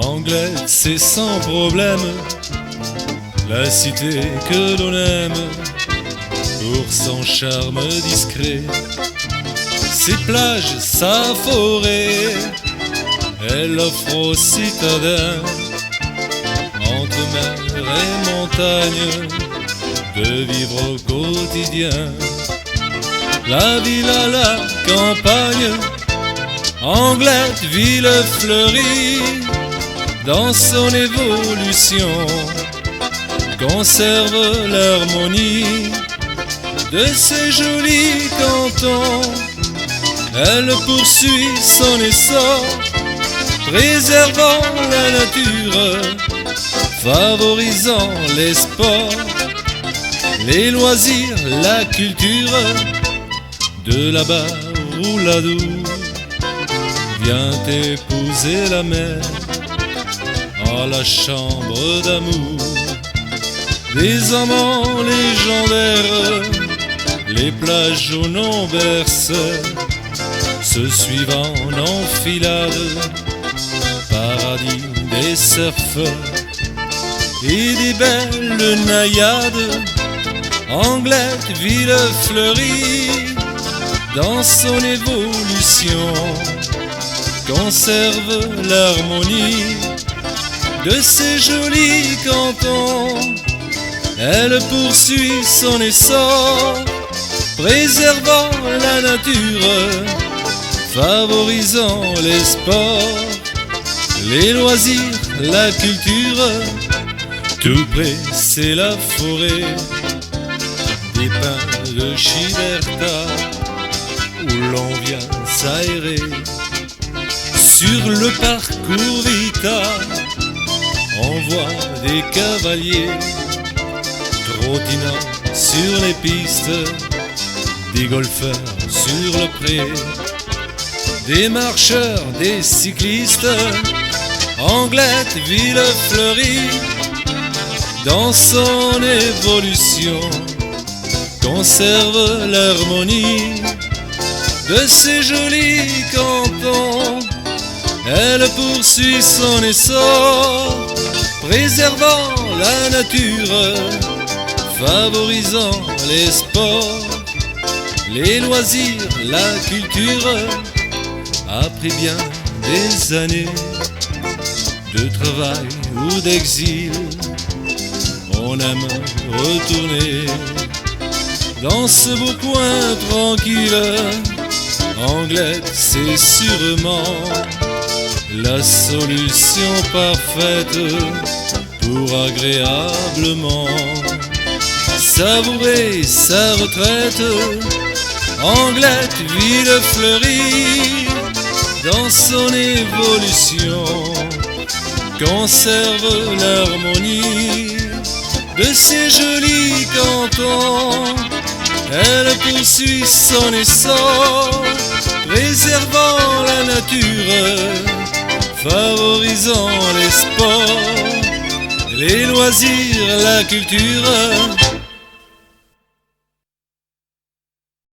Anglette, c'est sans problème la cité que l'on aime pour son charme discret. Ses plages, sa forêt, elle offre aux citadins, entre mer et montagne, de vivre au quotidien. La ville à la campagne, Anglette, ville fleurie, dans son évolution, conserve l'harmonie de ces jolis cantons. Elle poursuit son essor, préservant la nature, favorisant les sports, les loisirs, la culture. De là-bas où l'Adour vient épouser la mer, à la chambre d'amour des amants légendaires. Les plages où l'on berce se suivent en enfilade, paradis des surfeurs et des belles naïades. Anglette, ville fleurie, dans son évolution, conserve l'harmonie de ces jolis cantons. Elle poursuit son essor, préservant la nature, favorisant les sports, les loisirs, la culture. Tout près, c'est la forêt des pins de Giberta, où l'on vient s'aérer. Sur le parcours Vita, on voit des cavaliers trottinant sur les pistes, des golfeurs sur le pré, des marcheurs, des cyclistes. Anglette, ville fleurie, dans son évolution, conserve l'harmonie de ces jolis cantons. Elle poursuit son essor, préservant la nature, favorisant les sports, les loisirs, la culture. Après bien des années de travail ou d'exil, on aime retourner dans ce beau coin tranquille. Anglette, c'est sûrement la solution parfaite pour agréablement savourer sa retraite. Anglette, ville fleurie, dans son évolution, conserve l'harmonie de ces jolis cantons. Elle poursuit son essor, préservant la nature, favorisant les sports, les loisirs, la culture.